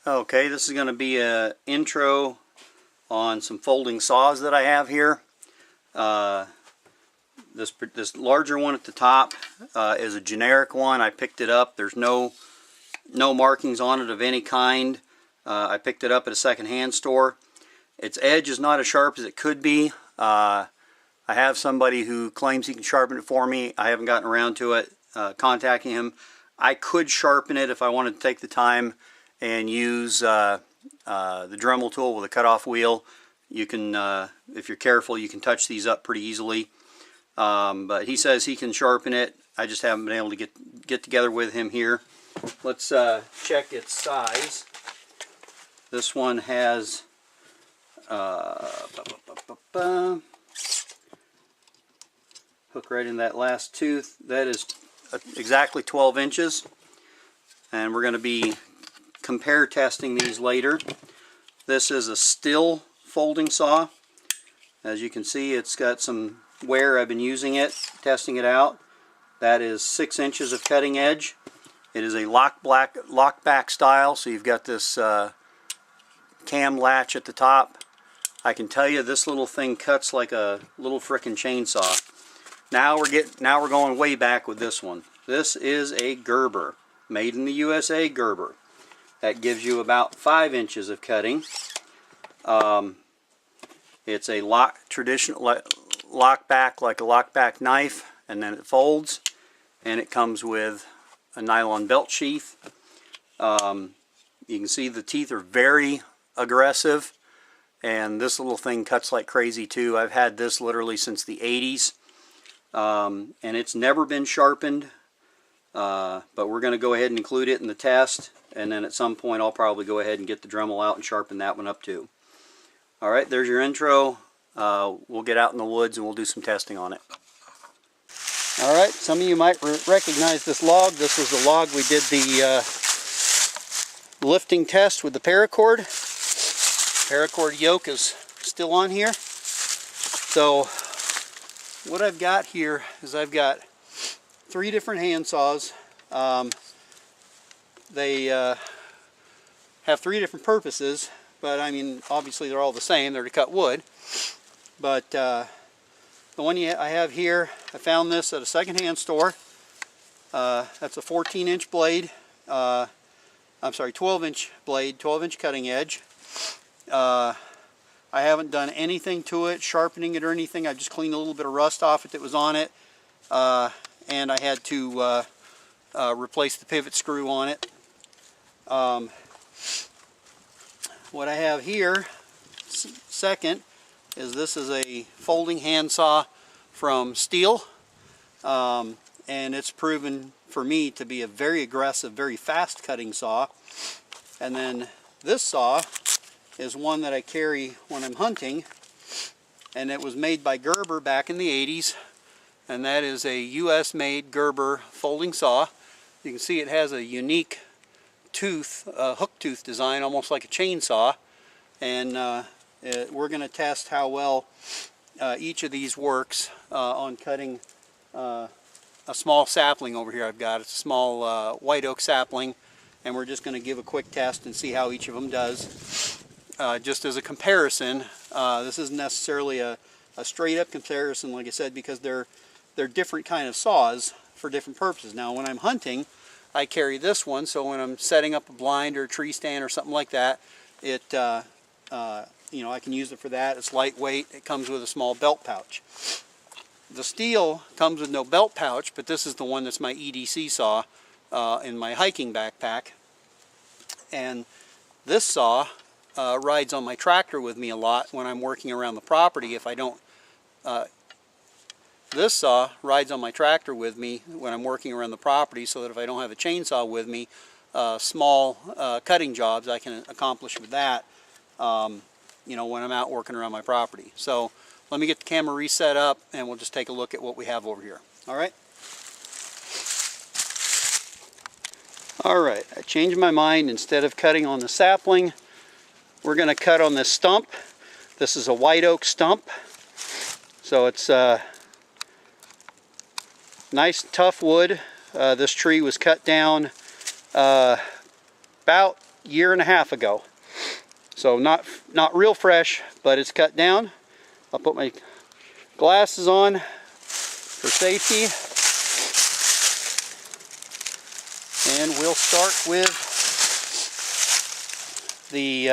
Okay, this is going to be an intro on some folding saws that I have here. This larger one at the top is a generic one. I picked it up. There's no markings on it of any kind. I picked it up at a second-hand store. Its edge is not as sharp as it could be. I have somebody who claims he can sharpen it for me. I haven't gotten around to it, contacting him. I could sharpen it if I wanted to take the time and use the Dremel tool with a cutoff wheel. You can, if you're careful, you can touch these up pretty easily. But he says he can sharpen it. I just haven't been able to get together with him here. Let's check its size. This one has hook right in that last tooth. That is exactly 12 inches. And we're going to be compare testing these later. This is a Stihl folding saw. As you can see, it's got some wear. I've been using it, testing it out. That is 6 inches of cutting edge. It is a lockback style, so you've got this cam latch at the top. I can tell you this little thing cuts like a little frickin' chainsaw. Now we're going way back with this one. This is a Gerber, made in the USA Gerber. That gives you about 5 inches of cutting. It's a traditional lockback, like a lockback knife, and then it folds, and it comes with a nylon belt sheath. You can see the teeth are very aggressive, and this little thing cuts like crazy too. I've had this literally since the 80s, and it's never been sharpened, but we're going to go ahead and include it in the test. And then at some point I'll probably go ahead and get the Dremel out and sharpen that one up too. Alright, there's your intro. We'll get out in the woods and we'll do some testing on it. Alright, some of you might recognize this log. This was the log we did the lifting test with the paracord. Paracord yoke is still on here. So what I've got here is I've got 3 different hand saws. They have 3 different purposes, but I mean, obviously they're all the same. They're to cut wood. But the one I have here, I found this at a second-hand store. That's a 14-inch blade. I'm sorry, 12-inch blade, 12-inch cutting edge. I haven't done anything to it, sharpening it or anything. I just cleaned a little bit of rust off it that was on it. And I had to replace the pivot screw on it. What I have here, second, is this is a folding handsaw from Stihl, and it's proven for me to be a very aggressive, very fast cutting saw. And then this saw is one that I carry when I'm hunting, and it was made by Gerber back in the 80s, and that is a US made Gerber folding saw. You can see it has a unique tooth, hook tooth design, almost like a chainsaw. And we're going to test how well each of these works on cutting a small sapling over here I've got. It's a small white oak sapling, and we're just going to give a quick test and see how each of them does. Just as a comparison, this isn't necessarily a straight up comparison, like I said, because they're different kind of saws for different purposes. Now when I'm hunting, I carry this one, so when I'm setting up a blind or a tree stand or something like that, it you know, I can use it for that. It's lightweight. It comes with a small belt pouch. The Stihl comes with no belt pouch, but this is the one that's my EDC saw in my hiking backpack. And this saw rides on my tractor with me a lot when I'm working around the property. If I don't This saw rides on my tractor with me when I'm working around the property, so that if I don't have a chainsaw with me, small cutting jobs I can accomplish with that, you know, when I'm out working around my property. So let me get the camera reset up and we'll just take a look at what we have over here. Alright, I changed my mind. Instead of cutting on the sapling, we're going to cut on this stump. This is a white oak stump, so it's nice tough wood. This tree was cut down about year and a half ago. So not real fresh, but it's cut down. I'll put my glasses on for safety. And we'll start with the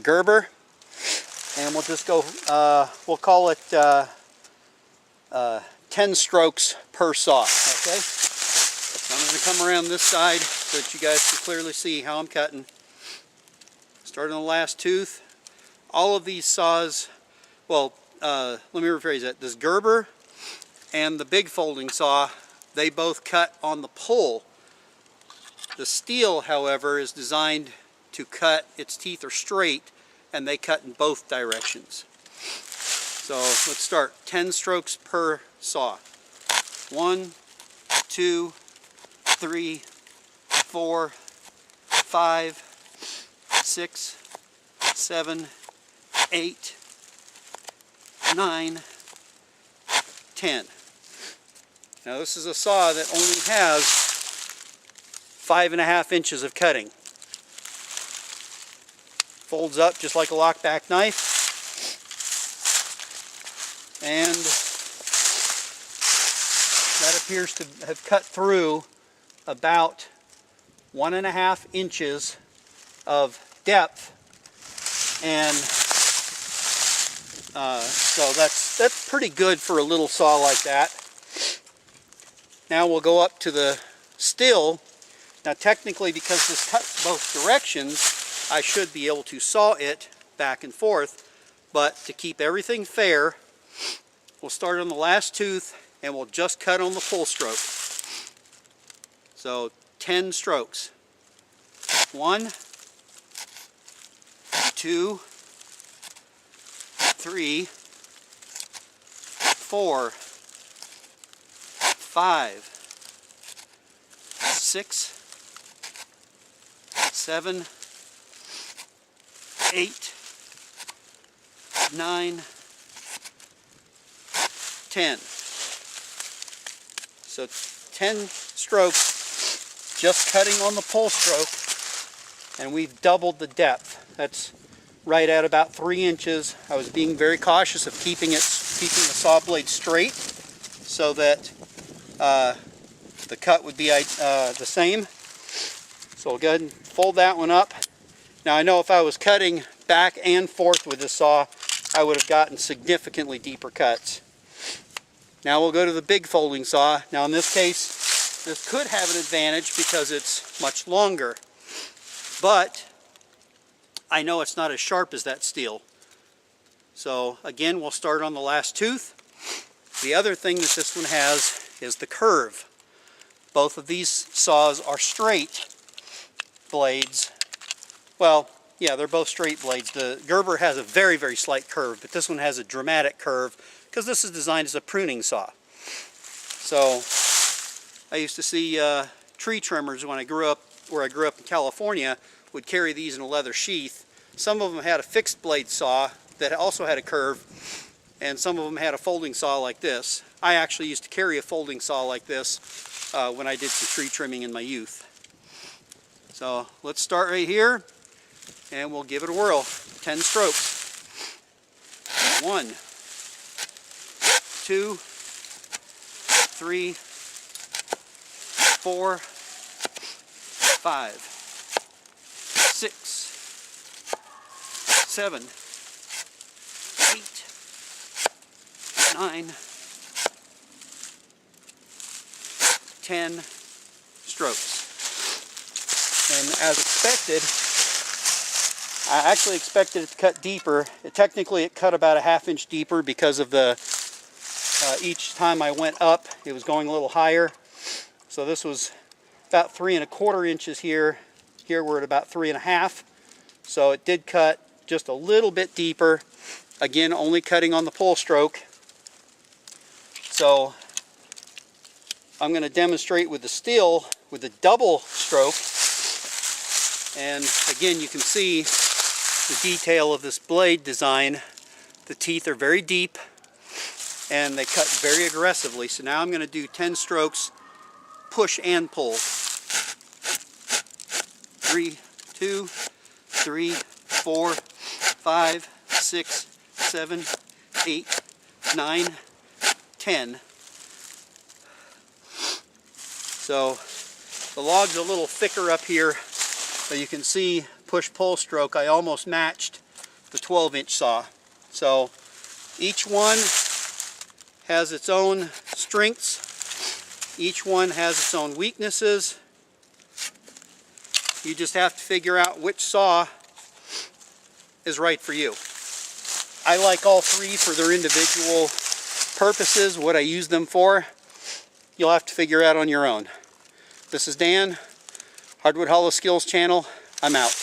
Gerber, and we'll just go, we'll call it 10 strokes per saw, okay? So I'm going to come around this side so that you guys can clearly see how I'm cutting. Starting on the last tooth. All of these saws, well, let me rephrase that. This Gerber and the big folding saw, they both cut on the pull. The Stihl, however, is designed to cut, its teeth are straight, and they cut in both directions. So let's start. 10 strokes per saw. 1, 2, 3, 4, 5, 6, 7, 8, 9, 10. Now this is a saw that only has 5.5 inches of cutting. Folds up just like a lockback knife. And that appears to have cut through about 1.5 inches of depth. And so that's pretty good for a little saw like that. Now we'll go up to the Stihl. Now technically, because this cuts both directions, I should be able to saw it back and forth, but to keep everything fair, we'll start on the last tooth and we'll just cut on the pull stroke. So 10 strokes. 1, 2, 3, 4, 5, 6, 7, 8, 9, 10. So 10 strokes just cutting on the pull stroke, and we've doubled the depth. That's right at about 3 inches. I was being very cautious of keeping the saw blade straight so that the cut would be the same. So we'll go ahead and fold that one up. Now I know if I was cutting back and forth with the saw, I would have gotten significantly deeper cuts. Now we'll go to the big folding saw. Now in this case, this could have an advantage because it's much longer. But I know it's not as sharp as that Stihl. So again, we'll start on the last tooth. The other thing that this one has is the curve. Both of these saws are straight blades. Well, yeah, they're both straight blades. The Gerber has a very, very slight curve, but this one has a dramatic curve because this is designed as a pruning saw. So I used to see tree trimmers when I grew up, where I grew up in California, would carry these in a leather sheath. Some of them had a fixed blade saw that also had a curve, and some of them had a folding saw like this. I actually used to carry a folding saw like this when I did some tree trimming in my youth. So let's start right here and we'll give it a whirl. 10 strokes. 1, 2, 3, 4, 5, 6, 7, 8, 9, 10 strokes. And as expected, I actually expected it to cut deeper. Technically it cut about a ½ inch deeper because of the each time I went up it was going a little higher. So this was about 3¼ inches here. Here we're at about 3½. So it did cut just a little bit deeper. Again, only cutting on the pull stroke. So I'm going to demonstrate with the Stihl with the double stroke. And again, you can see the detail of this blade design. The teeth are very deep and they cut very aggressively. So now I'm going to do 10 strokes, push and pull. 3, 2, 3, 4, 5, 6, 7, 8, 9, 10. So the log's a little thicker up here, but you can see push-pull stroke, I almost matched the 12-inch saw. So each one has its own strengths, each one has its own weaknesses. You just have to figure out which saw is right for you. I like all three for their individual purposes, what I use them for. You'll have to figure out on your own. This is Dan, Hardwood Hollow Skills channel. I'm out.